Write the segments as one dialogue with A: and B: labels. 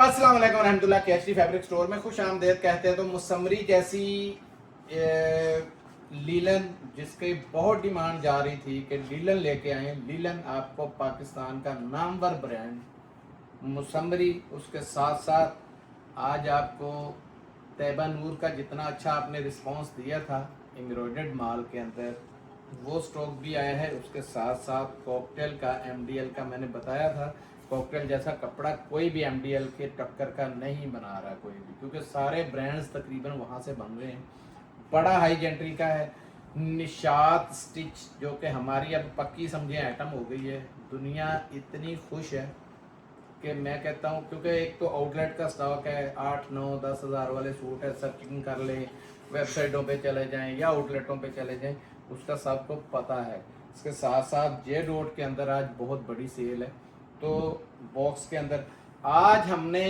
A: अस्सलाम वालेकुम रहमतुल्लाह। कैशी फैब्रिक स्टोर में खुश आमदेद कहते हैं। तो मुसम्मरी जैसी लीलन जिसकी बहुत डिमांड जा रही थी कि लीलन लेके आए। लीलन आपको पाकिस्तान का नामवर ब्रांड मुसम्मरी, उसके साथ साथ आज आपको तैयबा नूर का जितना अच्छा आपने रिस्पांस दिया था एम्ब्रॉयडर्ड माल के अंदर, वो स्टॉक भी आया है। उसके साथ साथ कॉकटेल का एमडीएल का मैंने बताया था, कॉकटेल जैसा कपड़ा कोई भी एमडीएल के टक्कर का नहीं बना रहा कोई भी, क्योंकि सारे ब्रांड्स तकरीबन वहाँ से बन रहे हैं। बड़ा हाई जेंट्री का है। निशात स्टिच जो कि हमारी अब पक्की समझे आइटम हो गई है। दुनिया इतनी खुश है कि मैं कहता हूँ, क्योंकि एक तो आउटलेट का स्टॉक है, 8-9-10 हज़ार वाले सूट है। सर्चिंग कर लें, वेबसाइटों पे चले जाएं या आउटलेटों पे चले जाएं, उसका सबको पता है। इसके साथ साथ जे डॉट के अंदर आज बहुत बड़ी सेल है। तो बॉक्स के अंदर आज हमने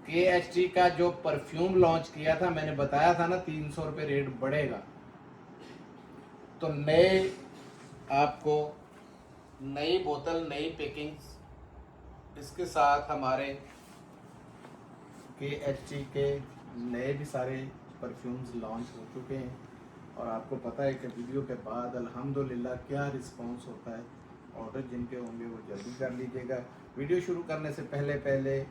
A: KHT का जो परफ्यूम लॉन्च किया था, मैंने बताया था ना 300 रुपये रेट बढ़ेगा। तो नए आपको नई बोतल, नई पैकिंग्स, इसके साथ हमारे KHT के नए भी सारे परफ्यूम्स लॉन्च हो चुके हैं। और आपको पता है कि वीडियो के बाद अल्हम्दुलिल्लाह क्या रिस्पांस होता है। ऑर्डर जिनके होंगे वो जल्दी कर लीजिएगा। वीडियो शुरू करने से पहले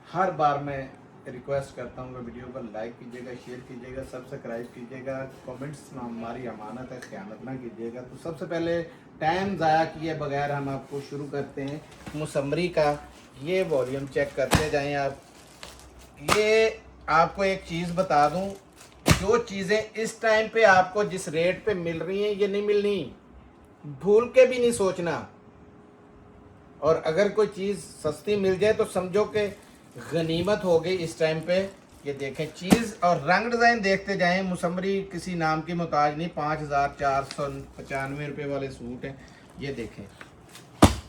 A: हर बार मैं रिक्वेस्ट करता हूँ कि वीडियो को लाइक कीजिएगा, शेयर कीजिएगा, सब्सक्राइब कीजिएगा। कमेंट्स में हमारी अमानत है, ख़यानत ना कीजिएगा। तो सबसे पहले टाइम ज़ाया किए बगैर हम आपको शुरू करते हैं मुसम्मरी का। ये वॉल्यूम चेक करते जाएं आप। ये आपको एक चीज़ बता दूं, जो चीज़ें इस टाइम पे आपको जिस रेट पे मिल रही हैं ये नहीं मिलनी, भूल के भी नहीं सोचना। और अगर कोई चीज़ सस्ती मिल जाए तो समझो कि गनीमत हो गई इस टाइम पे। ये देखें चीज़ और रंग डिज़ाइन देखते जाएं। मुसम्मरी किसी नाम की मोहताज नहीं। 5495 रुपये वाले सूट हैं। ये देखें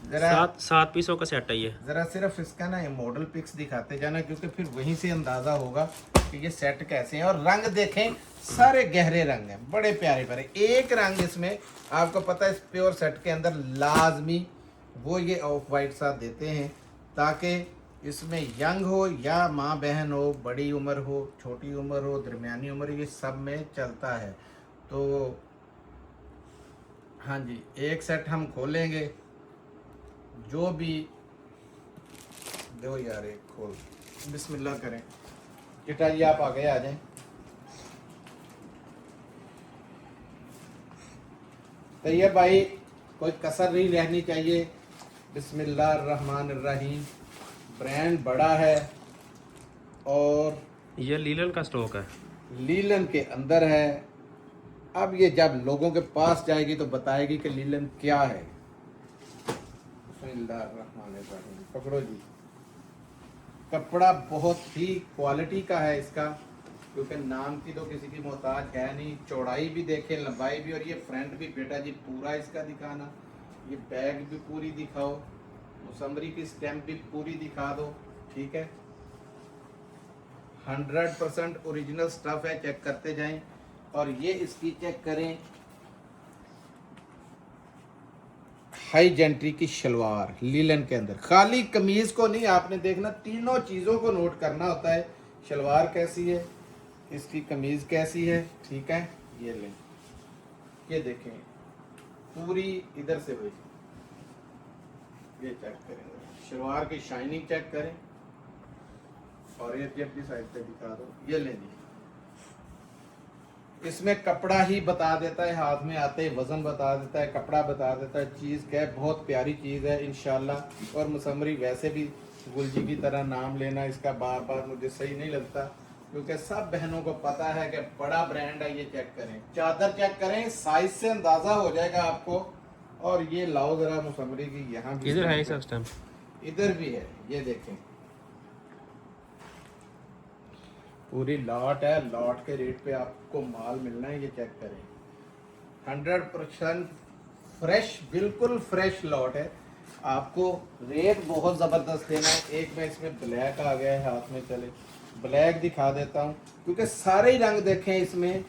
A: जरा,
B: सात पीसों का सेट है ये।
A: ज़रा सिर्फ इसका ना ये मॉडल पिक्स दिखाते जाना, क्योंकि फिर वहीं से अंदाज़ा होगा कि ये सेट कैसे हैं। और रंग देखें, सारे गहरे रंग हैं, बड़े प्यारे प्यारे। एक रंग इसमें आपको पता है इस प्योर सेट के अंदर लाजमी वो ये ऑफ वाइट सा देते हैं, ताकि इसमें यंग हो या माँ बहन हो, बड़ी उम्र हो, छोटी उम्र हो, दरमियानी उम्र, ये सब में चलता है। तो हाँ जी, एक सेट हम खोलेंगे। जो भी दो यार, एक खोल, बिस्मिल्लाह करें। बेटा जी आप आगे आ जाएं। तो ये भाई कोई कसर नहीं रहनी चाहिए। बिस्मिल्लाह रहमान रहीम। ब्रांड बड़ा है और
B: ये लीलन का स्टॉक है,
A: लीलन के अंदर है। अब ये जब लोगों के पास जाएगी तो बताएगी कि लीलन क्या है। बिस्मिल्लाह रहमान रहीम। पकड़ो जी। कपड़ा बहुत ही क्वालिटी का है इसका, क्योंकि नाम की तो किसी की मोहताज है नहीं। चौड़ाई भी देखें, लंबाई भी, और ये फ्रंट भी बेटा जी पूरा इसका दिखाना। ये बैग भी पूरी दिखाओ, मुसम्मरी की स्टैम्प भी पूरी दिखा दो, ठीक है। 100% ओरिजिनल स्टफ है, चेक करते जाएं। और ये इसकी चेक करें, हाई जेंट्री की शलवार लीलन के अंदर। खाली कमीज को नहीं आपने देखना, तीनों चीज़ों को नोट करना होता है। शलवार कैसी है, इसकी कमीज कैसी है, ठीक है। ये लें, ये देखें पूरी इधर से हुई। ये चेक करें, शलवार की शाइनिंग चेक करें, और ये जेब की साइड पे दिखा दो। ये ले ली, इसमें कपड़ा ही बता देता है, हाथ में आते ही वजन बता देता है, कपड़ा बता देता है। चीज़ क्या है, बहुत प्यारी चीज़ है इंशाल्लाह। और मुसम्मरी वैसे भी गुलजी की तरह नाम लेना इसका बार बार मुझे सही नहीं लगता, क्योंकि सब बहनों को पता है कि बड़ा ब्रांड है। ये चेक करें, चादर चेक करें, साइज से अंदाज़ा हो जाएगा आपको। और ये लाओ ज़रा मुसम्मरी की, यहाँ भी
B: इधर है इसका स्टैम्प,
A: इधर भी है। ये देखें पूरी लॉट है, लॉट के रेट पे आपको माल मिलना है। ये चेक करें, 100% फ्रेश, बिल्कुल फ्रेश लॉट है। आपको रेट बहुत ज़बरदस्त देना है। एक मैं इसमें ब्लैक आ गया है हाथ में, चले ब्लैक दिखा देता हूँ, क्योंकि सारे ही रंग देखें इसमें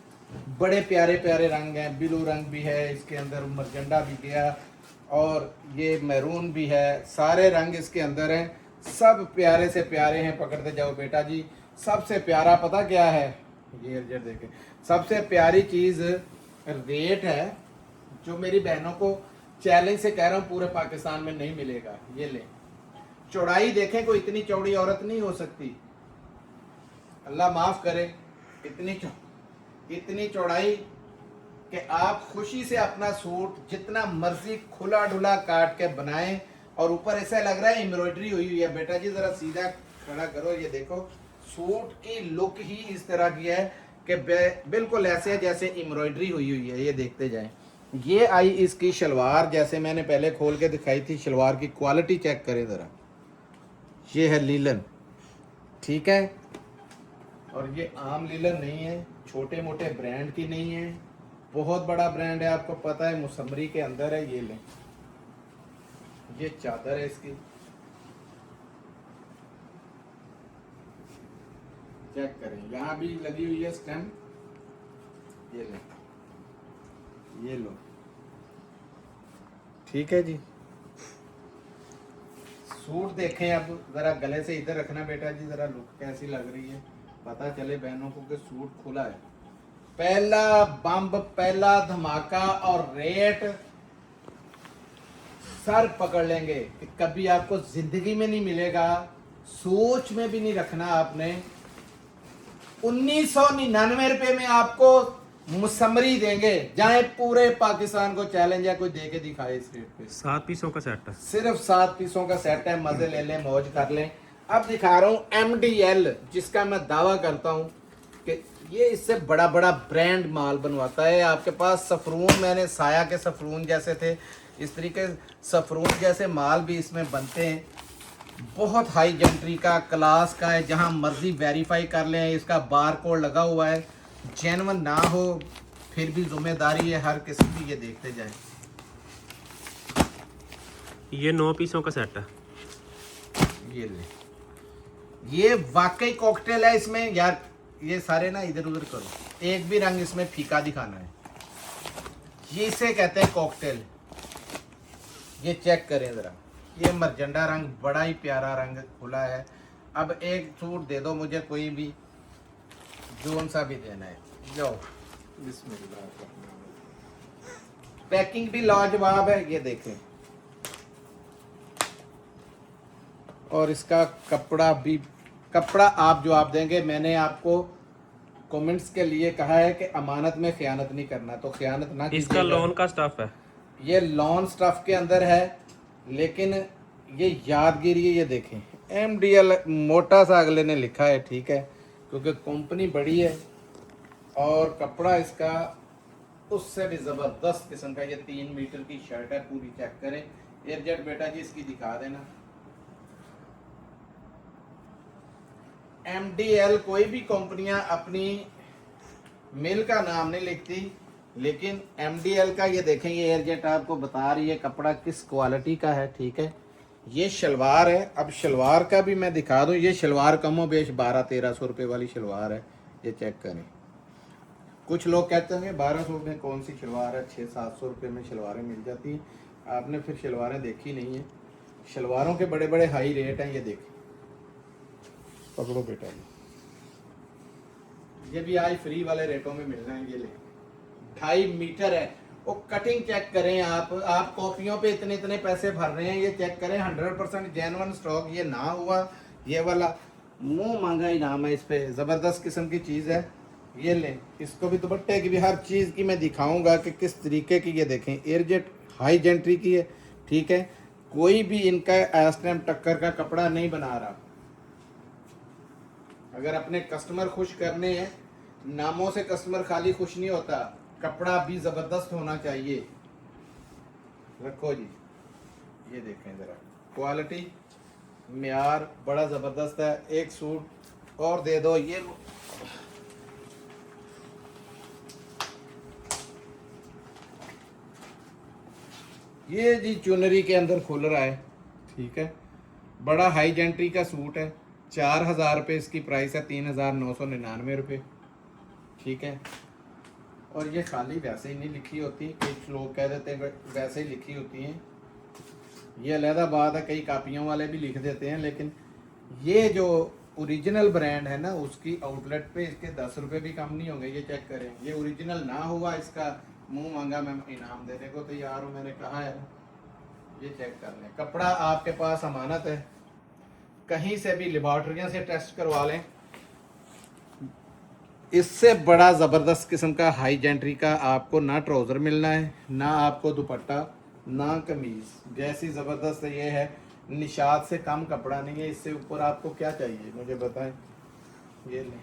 A: बड़े प्यारे प्यारे रंग हैं। ब्लू रंग भी है इसके अंदर, मरजंडा भी गया, और ये मैरून भी है। सारे रंग इसके अंदर हैं। सब प्यारे से प्यारे हैं, पकड़ते जाओ बेटा जी। सबसे प्यारा पता क्या है, ये एयरजेट देखें, सबसे प्यारी चीज रेट है जो मेरी बहनों को चैलेंज से कह रहा हूँ पूरे पाकिस्तान में नहीं मिलेगा। ये ले, चौड़ाई देखें, कोई इतनी चौड़ी औरत नहीं हो सकती, अल्लाह माफ करे, इतनी चौड़ाई कि आप खुशी से अपना सूट जितना मर्जी खुला ढुला काट के बनाएं। और ऊपर ऐसा लग रहा है एम्ब्रॉयडरी हुई हुई है। बेटा जी जरा सीधा खड़ा करो, ये देखो सूट की लुक ही इस तरह की है कि बिल्कुल ऐसे जैसे एम्ब्रॉयडरी हुई हुई है। ये देखते जाएं। ये आई इसकी शलवार, जैसे मैंने पहले खोल के दिखाई थी। शलवार की क्वालिटी चेक करें ज़रा, ये है लीलन, ठीक है। और ये आम लीलन नहीं है, छोटे मोटे ब्रांड की नहीं है, बहुत बड़ा ब्रांड है, आपको पता है, मुसम्मरी के अंदर है। ये लें, ये चादर है इसकी, चेक करें, यहाँ भी लगी हुई है स्टैम्प। ये लें, ये लो, ठीक है जी। सूट देखें अब जरा, गले से इधर रखना बेटा जी, जरा लुक कैसी लग रही है, पता चले बहनों को कि सूट खुला है। पहला बम्ब, पहला धमाका, और रेट सर पकड़ लेंगे कि कभी आपको जिंदगी में नहीं मिलेगा, सोच में भी नहीं रखना आपने। 1999 रुपए में आपको मुसम्मरी देंगे, जाए पूरे पाकिस्तान को चैलेंज है, कोई दे के दिखाए इस रेट पे।
B: 7 पीसों का सेट है,
A: सिर्फ 7 पीसों का सेट है, मजे ले लें, मौज कर लें। अब दिखा रहा हूँ MDL, जिसका मैं दावा करता हूँ कि ये इससे बड़ा बड़ा ब्रांड माल बनवाता है। आपके पास सफरून, मैंने साया के सफरून जैसे थे, इस तरीके सफरून जैसे माल भी इसमें बनते हैं। बहुत हाई जेंट्री का, क्लास का है, जहां मर्जी वेरीफाई कर लें, इसका बार कोड लगा हुआ है। जेन्युइन ना हो फिर भी जिम्मेदारी है हर किसी की। ये देखते जाएं,
B: ये 9 पीसों का सेट है।
A: ये ले, ये वाकई कॉकटेल है इसमें यार। ये सारे ना इधर उधर करो, एक भी रंग इसमें फीका दिखाना है, ये इसे कहते हैं कॉकटेल। ये चेक करें जरा, ये मरजंडा रंग, बड़ा ही प्यारा रंग खुला है। अब एक सूट दे दो मुझे, कोई भी, जोन सा भी देना है, लो बिस्मिल्लाह। पैकिंग भी लाजवाब है, ये देखें, और इसका कपड़ा भी, कपड़ा आप जो आप देंगे, मैंने आपको कमेंट्स के लिए कहा है कि अमानत में खयानत नहीं करना, तो खयानत ना कीजिएगा।
B: इसका लॉन का स्टफ है,
A: ये लॉन स्टफ के अंदर है, लेकिन ये यादगिरी है। ये देखें, MDL मोटा सा अगले ने लिखा है, ठीक है, क्योंकि कंपनी बड़ी है। और कपड़ा इसका उससे भी ज़बरदस्त किस्म का, ये 3 मीटर की शर्ट है पूरी, चेक करें। एयरजेट बेटा जी इसकी दिखा देना। MDL, कोई भी कंपनियां अपनी मिल का नाम नहीं लिखती, लेकिन MDL का ये देखें, ये एयरजेट आपको बता रही है कपड़ा किस क्वालिटी का है, ठीक है। ये शलवार है, अब शलवार का भी मैं दिखा दूं। ये शलवार कमो बेश 1200-1300 रुपये वाली शलवार है, ये चेक करें। कुछ लोग कहते हैं 1200 में कौन सी शलवार है, 600-700 रुपये में शलवारें मिल जाती हैं। आपने फिर शलवारें देखी नहीं है, शलवारों के बड़े बड़े हाई रेट हैं। ये देखें, पकड़ो बेटा, ये भी आज फ्री वाले रेटों में मिलना है। ये ले, 2.5 मीटर है, वो कटिंग चेक करें आप कॉपियों पे इतने इतने पैसे भर रहे हैं, ये चेक करें, 100% जेन्युइन स्टॉक। ये ना हुआ, ये वाला मुंह मांगा इनाम है, इस पे ज़बरदस्त किस्म की चीज़ है। ये लें, इसको भी दुपट्टे की भी, हर चीज़ की मैं दिखाऊंगा कि किस तरीके की। ये देखें, एयरजेट हाई जेंट्री की है, ठीक है, कोई भी इनका एस्टम टक्कर का कपड़ा नहीं बना रहा। अगर अपने कस्टमर खुश करने हैं, नामों से कस्टमर खाली खुश नहीं होता, कपड़ा भी ज़बरदस्त होना चाहिए। रखो जी, ये देखें ज़रा, क्वालिटी, म्यार बड़ा ज़बरदस्त है। एक सूट और दे दो, ये लो। ये जी चुनरी के अंदर खुल रहा है, ठीक है, बड़ा हाई जेंट्री का सूट है। 4000 रुपये इसकी प्राइस है, 3999 रुपये, ठीक है। और ये खाली वैसे ही नहीं लिखी होती, कुछ लोग कह देते हैं वैसे ही लिखी होती हैं। ये अलहदा बात है, कई कापियों वाले भी लिख देते हैं, लेकिन ये जो ओरिजिनल ब्रांड है ना, उसकी आउटलेट पे इसके 10 रुपए भी कम नहीं होंगे। ये चेक करें, ये ओरिजिनल ना हुआ, इसका मुंह मांगा मैं इनाम देने को तैयार हूँ, मैंने कहा है। ये चेक कर लें, कपड़ा आपके पास अमानत है, कहीं से भी लेबॉर्ट्रियों से टेस्ट करवा लें। इससे बड़ा ज़बरदस्त किस्म का हाई जेंट्री का आपको ना ट्राउज़र मिलना है, ना आपको दुपट्टा, ना कमीज़। जैसी ज़बरदस्त ये है, निशात से कम कपड़ा नहीं है। इससे ऊपर आपको क्या चाहिए मुझे बताएं। ये लें,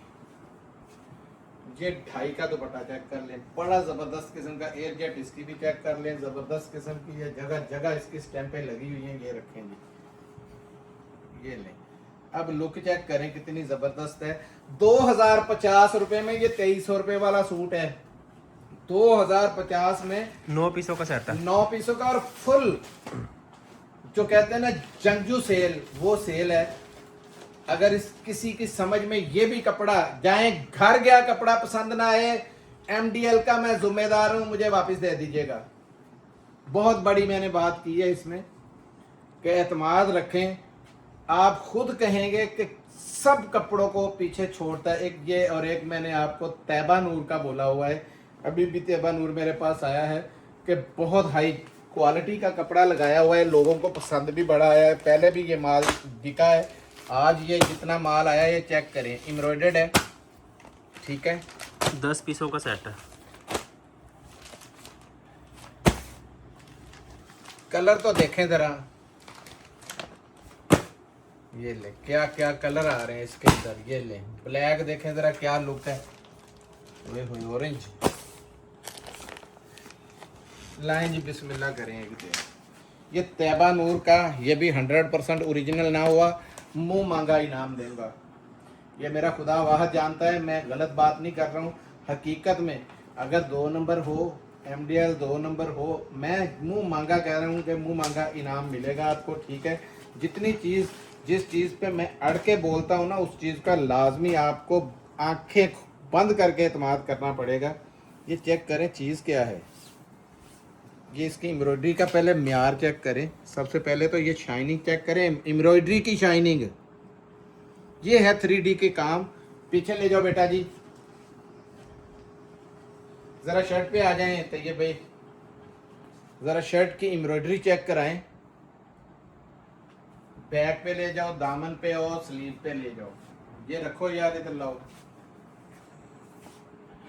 A: ये 2.5 का दुपट्टा चेक कर लें, बड़ा ज़बरदस्त किस्म का एयर जेट, इसकी भी चेक कर लें, ज़बरदस्त किस्म की है, जगह जगह इसकी स्टैंपें लगी हुई हैं। ये रखें जी, ये लें। अब लुक चेक करें कितनी ज़बरदस्त है। 2050 रुपए में ये 2300 रुपए वाला सूट है। 2050 में
B: 9 पीसों का सेट है।
A: 9 पीसों का, और फुल जो कहते हैं ना जंगजू सेल, वो सेल है। अगर इस किसी की समझ में ये भी कपड़ा जाए, घर गया कपड़ा पसंद ना आए, MDL का मैं जिम्मेदार हूं, मुझे वापस दे दीजिएगा। बहुत बड़ी मैंने बात की है इसमें कि एतमाद रखें। आप खुद कहेंगे कि सब कपड़ों को पीछे छोड़ता है। एक ये, और एक मैंने आपको तैबा नूर का बोला हुआ है। अभी भी तैबा नूर मेरे पास आया है कि बहुत हाई क्वालिटी का कपड़ा लगाया हुआ है, लोगों को पसंद भी बड़ा आया है। पहले भी ये माल बिका है। आज ये जितना माल आया है, ये चेक करें, एम्ब्रॉयडर्ड है, ठीक है।
B: 10 पीसों का सेट है।
A: कलर तो देखें जरा, ये ले, क्या क्या कलर आ रहे हैं इसके अंदर। ये ले, ब्लैक देखें जरा क्या लुक है, ऑरेंज। लाइन जी, बिस्मिल्लाह करें एक दे। ये तैबा नूर का, ये भी 100% ओरिजिनल ना हुआ, मुंह मांगा इनाम दूंगा। ये मेरा खुदा वाहद जानता है, मैं गलत बात नहीं कर रहा हूँ। हकीकत में अगर 2 नंबर हो, MDL 2 नंबर हो, मैं मुंह मांगा कह रहा हूँ कि मुंह मांगा इनाम मिलेगा आपको, ठीक है। जितनी चीज़, जिस चीज़ पे मैं अड़ के बोलता हूँ ना, उस चीज़ का लाजमी आपको आंखें बंद करके एतमाद करना पड़ेगा। ये चेक करें चीज़ क्या है। ये इसकी एम्ब्रॉयडरी का पहले म्यार चेक करें। सबसे पहले तो ये शाइनिंग चेक करें, एम्ब्रॉयडरी की शाइनिंग। ये है 3D के काम। पीछे ले जाओ बेटा जी, ज़रा शर्ट पे आ जाएं तैयब भाई, ज़रा शर्ट की एम्ब्रॉयडरी चेक कराएं। बैक पे ले जाओ, दामन पे और स्लीव पे ले जाओ। ये रखो याद, इधर लाओ।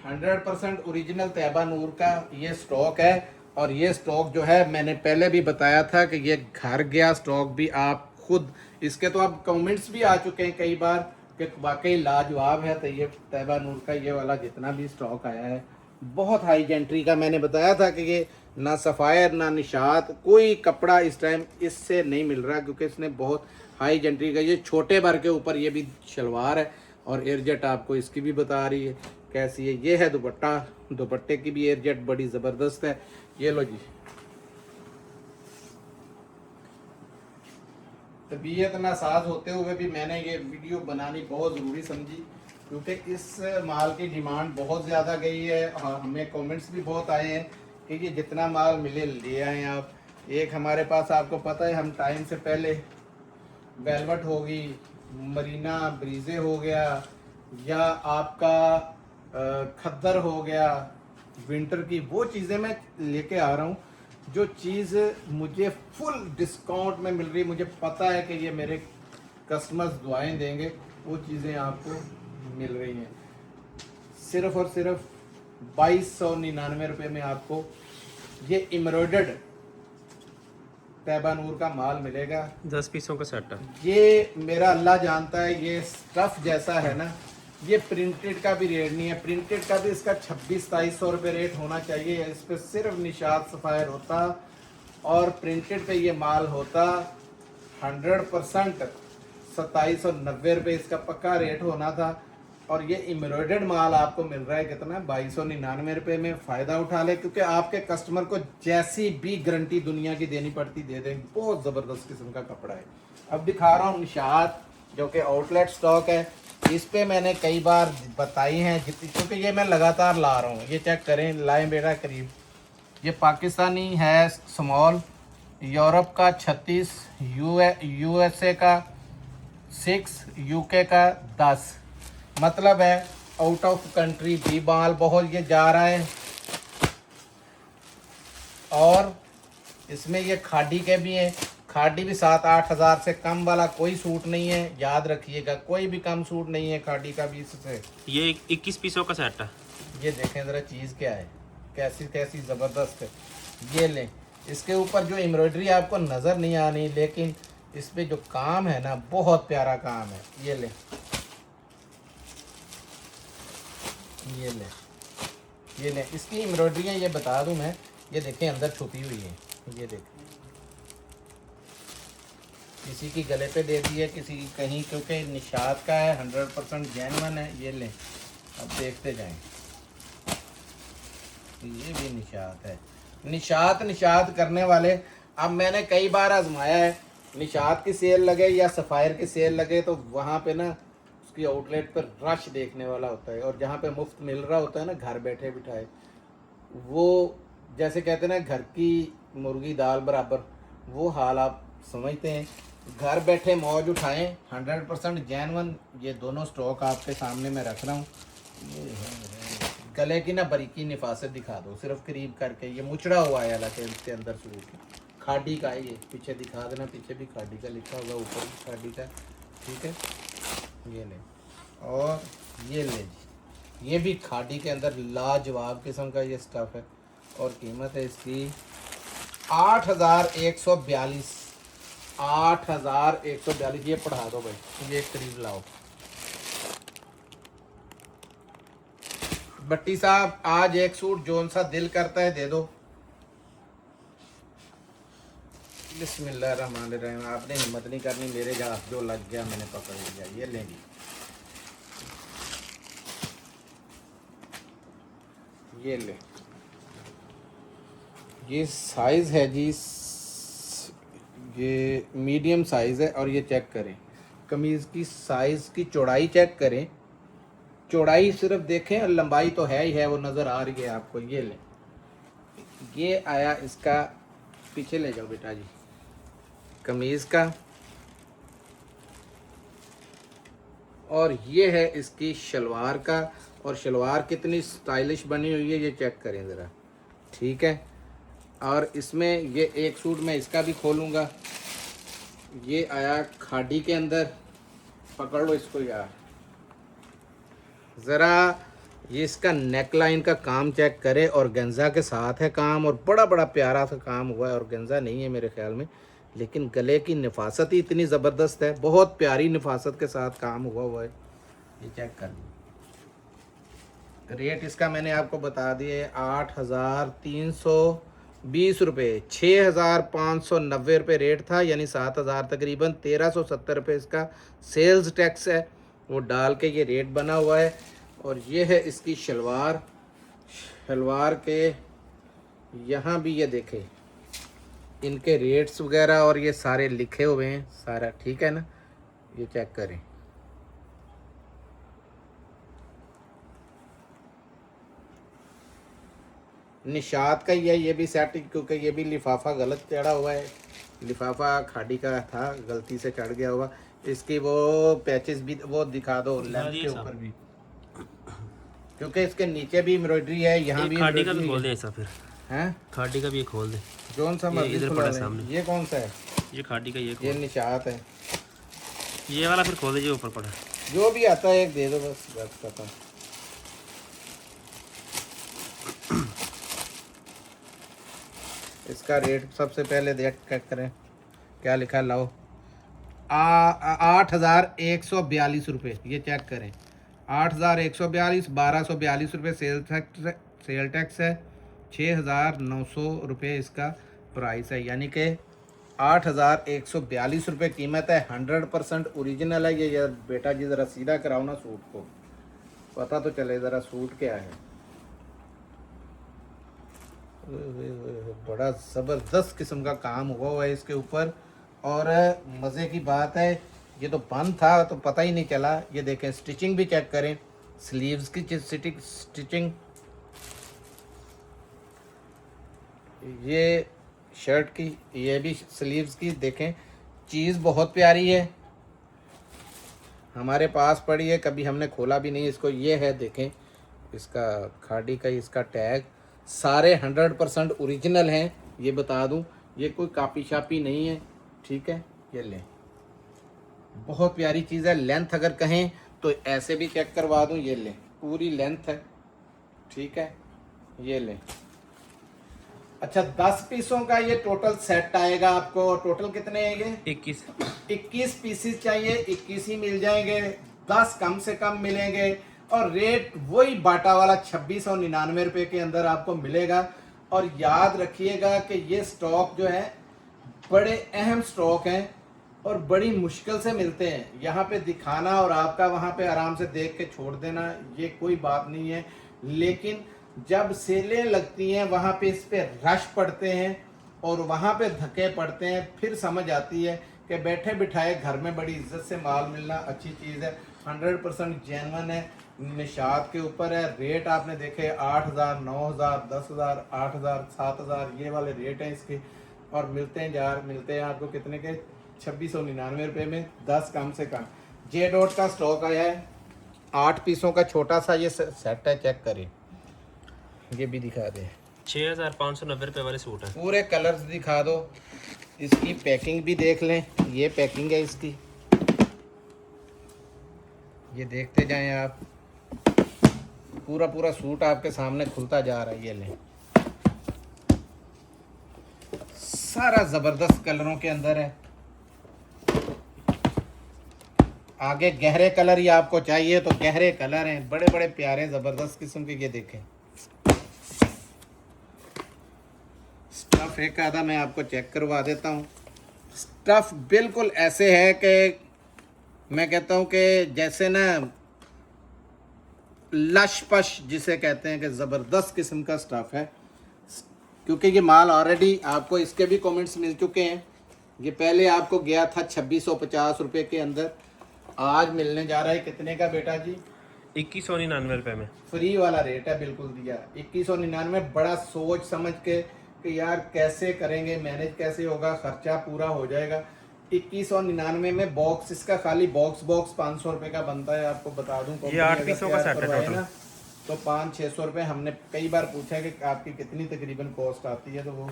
A: 100% ओरिजिनल तैबा नूर का ये स्टॉक है। और ये स्टॉक जो है, मैंने पहले भी बताया था कि ये घर गया स्टॉक भी। आप खुद इसके तो आप कमेंट्स भी आ चुके हैं कई बार कि वाकई लाजवाब है। तो ये तैबा नूर का ये वाला जितना भी स्टॉक आया है, बहुत हाई जेंट्री का। मैंने बताया था कि ये ना सफ़ायर ना निशात, कोई कपड़ा इस टाइम इससे नहीं मिल रहा, क्योंकि इसने बहुत हाई जेंट्री का। ये छोटे भर के ऊपर ये भी शलवार है, और एयरजेट आपको इसकी भी बता रही है कैसी है। ये है दुपट्टा, दुपट्टे की भी एयरजेट बड़ी ज़बरदस्त है। ये लो जी। तबीयत नासाज होते हुए भी मैंने ये वीडियो बनानी बहुत ज़रूरी समझी, क्योंकि इस माल की डिमांड बहुत ज़्यादा गई है। और हमें कमेंट्स भी बहुत आए हैं कि ये जितना माल मिले ले आएँ आप। एक हमारे पास, आपको पता है, हम टाइम से पहले वेलवेट होगी, मरीना ब्रीजे हो गया, या आपका खद्दर हो गया विंटर की, वो चीज़ें मैं लेके आ रहा हूँ। जो चीज़ मुझे फुल डिस्काउंट में मिल रही, मुझे पता है कि ये मेरे कस्टमर्स दुआएं देंगे, वो चीज़ें आपको मिल रही हैं। सिर्फ़ और सिर्फ 2299 रुपये में आपको ये एम्ब्रॉयडर्ड तैबा नूर का माल मिलेगा।
B: 10 पीसों का सेट है।
A: ये मेरा अल्लाह जानता है, ये स्टफ़ जैसा है ना, ये प्रिंटेड का भी रेट नहीं है। प्रिंटेड का भी इसका 2600-2700 रुपये रेट होना चाहिए। इस पर सिर्फ निशात सफ़ायर होता, और प्रिंटेड पे ये माल होता 100% 2790 रुपये इसका पक्का रेट होना था। और ये एम्ब्रॉयडर्ड माल आपको मिल रहा है कितना, 2299 रुपये में। फ़ायदा उठा ले, क्योंकि आपके कस्टमर को जैसी भी गारंटी दुनिया की देनी पड़ती दे दें। बहुत ज़बरदस्त किस्म का कपड़ा है। अब दिखा रहा हूँ निशात, जो कि आउटलेट स्टॉक है। इस पे मैंने कई बार बताई हैं, क्योंकि ये मैं लगातार ला रहा हूँ। ये चेक करें, लाएं बेटा करीब। ये पाकिस्तानी है स्मॉल, यूरोप का 36, यूएसए का 6, यूके का 10। मतलब है आउट ऑफ कंट्री भी माल बहुत ये जा रहा है। और इसमें ये खादी के भी हैं। खादी भी 7-8 हज़ार से कम वाला कोई सूट नहीं है, याद रखिएगा, कोई भी कम सूट नहीं है खादी का भी इससे।
B: ये 21 पीसों का सेट है।
A: ये देखें ज़रा चीज़ क्या है, कैसी कैसी ज़बरदस्त है। ये लें, इसके ऊपर जो एम्ब्रॉयडरी आपको नज़र नहीं आनी, लेकिन इस पे जो काम है ना, बहुत प्यारा काम है। ये लें, ये लें, ये लें। इसकी एम्ब्रॉयडरियाँ ये बता दूं मैं, ये देखें अंदर छुपी हुई है। ये देखें, किसी की गले पे दे दी है, किसी की कहीं, क्योंकि निशात का है, 100% जेन्युइन है। ये लें, अब देखते जाएं। ये भी निशात है। निशात करने वाले, अब मैंने कई बार आजमाया है, निशात की सेल लगे या सफ़ायर की सेल लगे तो वहाँ पे ना उसकी आउटलेट पर रश देखने वाला होता है, और जहाँ पे मुफ्त मिल रहा होता है ना घर बैठे बिठाए, वो जैसे कहते हैं ना घर की मुर्गी दाल बराबर, वो हाल आप समझते हैं। घर बैठे मौज उठाएं, 100% जेन्युइन। ये दोनों स्टॉक आपके सामने मैं रख रहा हूँ। ये है, गले की ना बारीकी निफासत दिखा दो सिर्फ करीब करके। ये मुचड़ा हुआ है, हालांकि इसके अंदर सूट खादी का है। ये पीछे दिखा देना, पीछे भी खादी का लिखा होगा, ऊपर भी खादी का। ठीक है, ये ले, और ये ले जी, ये भी खादी के अंदर लाजवाब किस्म का ये स्टफ़ है, और कीमत है इसकी 8,142। 8,142। ये पढ़ा दो भाई, ये करीब लाओ। भट्टी साहब, आज एक सूट जोन सा दिल करता है दे दो। बिस्मिल्लाहिर्रहमानिर्रहीम। आपने हिम्मत नहीं करनी, मेरे हाथ जो लग गया मैंने पकड़ लिया। ये लेंगी, ये ले। ये साइज़ है जी, ये मीडियम साइज़ है। और ये चेक करें, कमीज़ की साइज़ की चौड़ाई चेक करें, चौड़ाई सिर्फ देखें, और लंबाई तो है ही है, वो नज़र आ रही है आपको। ये ले, ये आया इसका, पीछे ले जाओ बेटा जी, कमीज़ का। और ये है इसकी शलवार का, और शलवार कितनी स्टाइलिश बनी हुई है ये चेक करें ज़रा। ठीक है, और इसमें ये एक सूट मैं इसका भी खोलूँगा। ये आया खादी के अंदर, पकड़ लो इसको यार ज़रा। ये इसका नेक लाइन का काम चेक करें, और गेंजा के साथ है काम, और बड़ा बड़ा प्यारा सा काम हुआ है। और गेंजा नहीं है मेरे ख्याल में, लेकिन गले की नफासत ही इतनी ज़बरदस्त है, बहुत प्यारी नफासत के साथ काम हुआ है। ये चेक कर, रेट इसका मैंने आपको बता दिए, 8,320 रुपये। 6,590 रुपये रेट था, यानी 7,000 तकरीबन। 1,370 रुपये इसका सेल्स टैक्स है, वो डाल के ये रेट बना हुआ है। और ये है इसकी शलवार। शलवार के यहाँ भी ये देखें, इनके रेट्स वगैरह और ये सारे लिखे हुए हैं, सारा ठीक है ना। ये चेक करें, निशात का ही है ये भी सेट, क्योंकि ये भी लिफाफा गलत चढ़ा हुआ है। लिफाफा खाड़ी का था, गलती से चढ़ गया होगा। इसकी वो पैचेस भी वो दिखा दो लेंथ के ऊपर भी, क्योंकि इसके नीचे भी एम्ब्रॉयडरी है, यहाँ भी
B: खाड़ी का भी खोल दे ऐसा फिर
A: हैं।
B: खाड़ी का भी खोल दे,
A: जोन सा मर्जी
B: इधर
A: खुला
B: पड़ा
A: लें।
B: सामने।
A: ये कौन सा है?
B: ये खाड़ी का,
A: ये निशात है।
B: ये वाला फिर खोल दे जो ऊपर पड़ा।
A: जो भी आता है एक दे दो बस खत्म। इसका रेट सबसे पहले देख चेक करें क्या लिखा है, लाओ। 8,142 रुपये, ये चेक करें। 8,142, 1,242 रुपये सेल टैक्स है। 6,900 रुपये इसका प्राइस है, यानी कि 8,142 रुपये कीमत है। 100% ओरिजिनल है ये। यार बेटा जी ज़रा सीधा कराओ ना सूट को, पता तो चले ज़रा सूट क्या है। बड़ा ज़बरदस्त किस्म का काम हुआ है इसके ऊपर। और मज़े की बात है, ये तो बंद था तो पता ही नहीं चला। ये देखें, स्टिचिंग भी चेक करें, स्लीव्स की स्टिचिंग। ये शर्ट की, ये भी स्लीव्स की। देखें चीज़ बहुत प्यारी है, हमारे पास पड़ी है, कभी हमने खोला भी नहीं इसको। ये है देखें इसका खाड़ी का इसका टैग, सारे 100% ओरिजिनल हैं, ये बता दूं, ये कोई कापी शापी नहीं है। ठीक है, ये लें, बहुत प्यारी चीज़ है। लेंथ अगर कहें तो ऐसे भी चेक करवा दूं, ये लें पूरी लेंथ है। ठीक है, ये लें। अच्छा 10 पीसों का ये टोटल सेट आएगा आपको। टोटल कितने आएंगे? 21 पीसेस चाहिए, 21 ही मिल जाएंगे, 10 कम से कम मिलेंगे। और रेट वही बाटा वाला 2699 रुपये के अंदर आपको मिलेगा। और याद रखिएगा कि ये स्टॉक जो है बड़े अहम स्टॉक हैं और बड़ी मुश्किल से मिलते हैं। यहाँ पे दिखाना और आपका वहाँ पे आराम से देख के छोड़ देना ये कोई बात नहीं है, लेकिन जब सेलें लगती हैं वहाँ पे इस पे रश पड़ते हैं और वहाँ पे धक्के पड़ते हैं, फिर समझ आती है कि बैठे बिठाए घर में बड़ी इज्जत से माल मिलना अच्छी चीज़ है। 100% जेन्युइन है, निशात के ऊपर है। रेट आपने देखे 8000, 9000, 10000, 8000, 7000 ये वाले रेट हैं इसके। और मिलते हैं आपको कितने के? 2699 रुपये में, 10 कम से कम। जे डॉट का स्टॉक आया है, 8 पीसों का छोटा सा ये सेट है, चेक करें। ये भी दिखा दे,
B: 6590 रुपये वाले सूट है।
A: पूरे कलर्स दिखा दो, इसकी पैकिंग भी देख लें। ये पैकिंग है इसकी, ये देखते जाएं आप, पूरा पूरा सूट आपके सामने खुलता जा रहा है। ये लें, सारा ज़बरदस्त कलरों के अंदर है। आगे गहरे कलर ही आपको चाहिए तो गहरे कलर हैं, बड़े बड़े प्यारे ज़बरदस्त किस्म के। ये देखें स्टफ़ एक आधा मैं आपको चेक करवा देता हूँ। स्टफ़ बिल्कुल ऐसे है कि मैं कहता हूँ कि जैसे ना लश पश जिसे कहते हैं, कि ज़बरदस्त किस्म का स्टफ़ है। क्योंकि ये माल ऑलरेडी आपको इसके भी कमेंट्स मिल चुके हैं। ये पहले आपको गया था 2650 रुपये के अंदर, आज मिलने जा रहा है कितने का बेटा जी?
B: 2199 रुपये में।
A: फ्री वाला रेट है, बिल्कुल दिया 2199। बड़ा सोच समझ के कि यार कैसे करेंगे, मैनेज कैसे होगा, खर्चा पूरा हो जाएगा। 2199 में बॉक्स, इसका खाली बॉक्स 500 रुपये का बनता है, आपको बता दूं।
B: ये 8 पीसों का सेट है टोटल।
A: तो 500-600 रुपये। हमने कई बार पूछा है कि आपकी कितनी तकरीबन कॉस्ट आती है, तो वो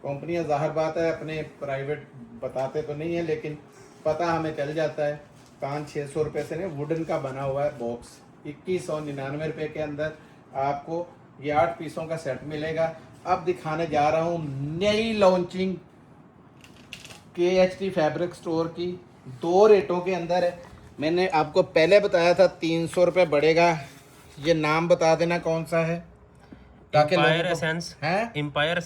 A: कंपनियां ज़ाहिर बात है अपने प्राइवेट बताते तो नहीं है, लेकिन पता हमें चल जाता है। 500-600 रुपये से नहीं, वुडन का बना हुआ है बॉक्स। 2199 रुपये के अंदर आपको ये 8 पीसों का सेट मिलेगा। अब दिखाने जा रहा हूँ नई लॉन्चिंग KHT फैब्रिक स्टोर की, 2 रेटों के अंदर है। मैंने आपको पहले बताया था 300 रुपये बढ़ेगा। ये नाम बता देना कौन सा है, ताकि
B: एम्पायर एसेंस है। एम्पायर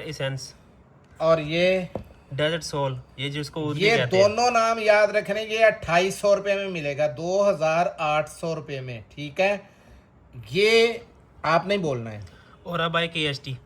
B: एसेंस
A: और ये
B: डेजर्ट सोल, ये जिसको
A: ये दोनों नाम याद रखने। ये 2800 रुपये में मिलेगा, 2800 रुपये में। ठीक है, ये आप नहीं बोलना है।
B: ओरा बाय KHT।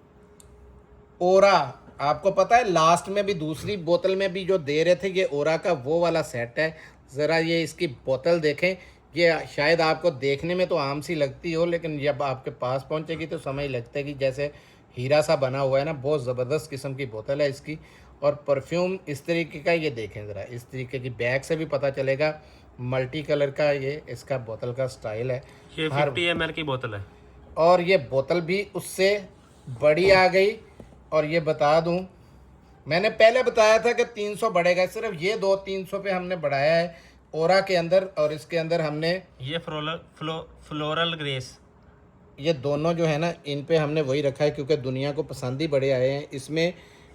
A: ओरा, आपको पता है लास्ट में भी दूसरी बोतल में भी जो दे रहे थे, ये ओरा का वो वाला सेट है। ज़रा ये इसकी बोतल देखें, ये शायद आपको देखने में तो आम सी लगती हो, लेकिन जब आपके पास पहुंचेगी तो समझ लगता है कि जैसे हीरा सा बना हुआ है ना। बहुत ज़बरदस्त किस्म की बोतल है इसकी। और परफ्यूम इस तरीके का, ये देखें ज़रा, इस तरीके की बैग से भी पता चलेगा। मल्टी कलर का ये इसका बोतल का स्टाइल है।
B: ये 50 ml की बोतल है।
A: और ये बोतल भी उससे बड़ी आ गई। और ये बता दूं, मैंने पहले बताया था कि 300 बढ़ेगा, सिर्फ ये 200-300 पे हमने बढ़ाया है ओरा के अंदर। और इसके अंदर हमने
B: ये फ्लोरल ग्रेस,
A: ये दोनों जो है ना, इन पे हमने वही रखा है क्योंकि दुनिया को पसंद ही बड़े आए हैं। इसमें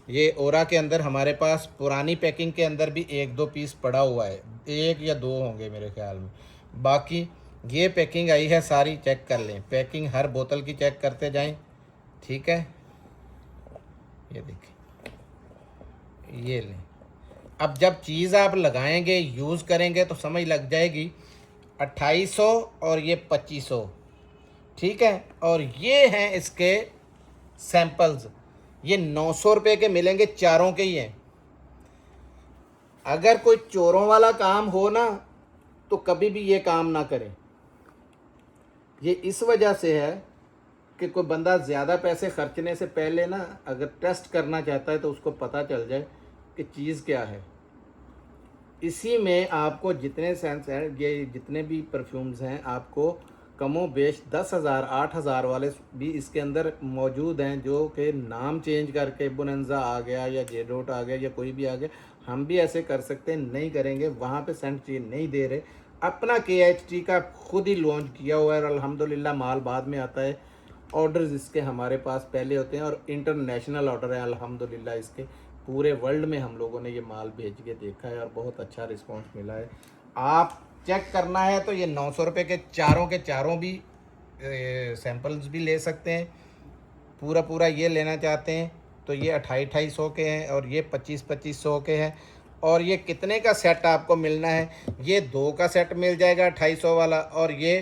A: ये ओरा के अंदर हमारे पास पुरानी पैकिंग के अंदर भी 1-2 पीस पड़ा हुआ है, 1 या 2 होंगे मेरे ख्याल में। बाकी ये पैकिंग आई है सारी, चेक कर लें। पैकिंग हर बोतल की चेक करते जाएं। ठीक है, ये देखिए, ये लें। अब जब चीज़ आप लगाएंगे, यूज़ करेंगे तो समझ लग जाएगी। 2800 और ये 2500। ठीक है, और ये हैं इसके सैंपल्स। ये 900 रुपये के मिलेंगे, चारों के ही हैं। अगर कोई चोरों वाला काम हो ना, तो कभी भी ये काम ना करें। ये इस वजह से है ताकि कोई बंदा ज़्यादा पैसे खर्चने से पहले ना अगर टेस्ट करना चाहता है तो उसको पता चल जाए कि चीज़ क्या है। इसी में आपको जितने सेंस हैं, ये जितने भी परफ्यूम्स हैं, आपको कमो बेश 10,000 8,000 वाले भी इसके अंदर मौजूद हैं, जो कि नाम चेंज करके बोनेंजा आ गया या जेडोट आ गया या कोई भी आ गया। हम भी ऐसे कर सकते हैं, नहीं करेंगे, वहाँ पे सेंट चेंज नहीं दे रहे। अपना KHT का खुद ही लॉन्च किया हुआ है और अल्हम्दुलिल्लाह माल बाद में आता है। ऑर्डर्स इसके हमारे पास पहले होते हैं और इंटरनेशनल ऑर्डर है अल्हम्दुलिल्लाह। इसके पूरे वर्ल्ड में हम लोगों ने ये माल भेज के देखा है और बहुत अच्छा रिस्पांस मिला है। आप चेक करना है तो ये 900 रुपये के चारों भी सैंपल्स भी ले सकते हैं। पूरा ये लेना चाहते हैं तो ये 2800 के हैं और ये 2500 के हैं। और ये कितने का सेट आपको मिलना है, ये 2 का सेट मिल जाएगा 2800 वाला और ये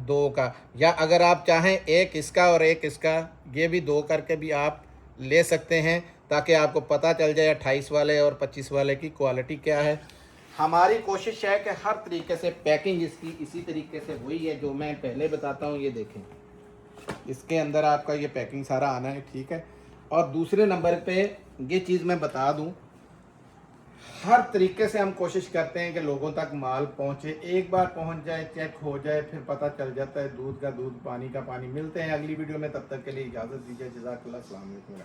A: 2 का, या अगर आप चाहें एक इसका और एक इसका, ये भी 2 करके भी आप ले सकते हैं, ताकि आपको पता चल जाए 28 वाले और 25 वाले की क्वालिटी क्या है। हमारी कोशिश है कि हर तरीके से पैकिंग इसकी इसी तरीके से हुई है जो मैं पहले बताता हूँ। ये देखें, इसके अंदर आपका ये पैकिंग सारा आना है, ठीक है। और दूसरे नंबर पे ये चीज़ मैं बता दूँ, हर तरीके से हम कोशिश करते हैं कि लोगों तक माल पहुंचे। एक बार पहुंच जाए, चेक हो जाए, फिर पता चल जाता है दूध का दूध, पानी का पानी। मिलते हैं अगली वीडियो में, तब तक के लिए इजाज़त दीजिए। जज़ाकल्लाह, अस्सलाम वालेकुम।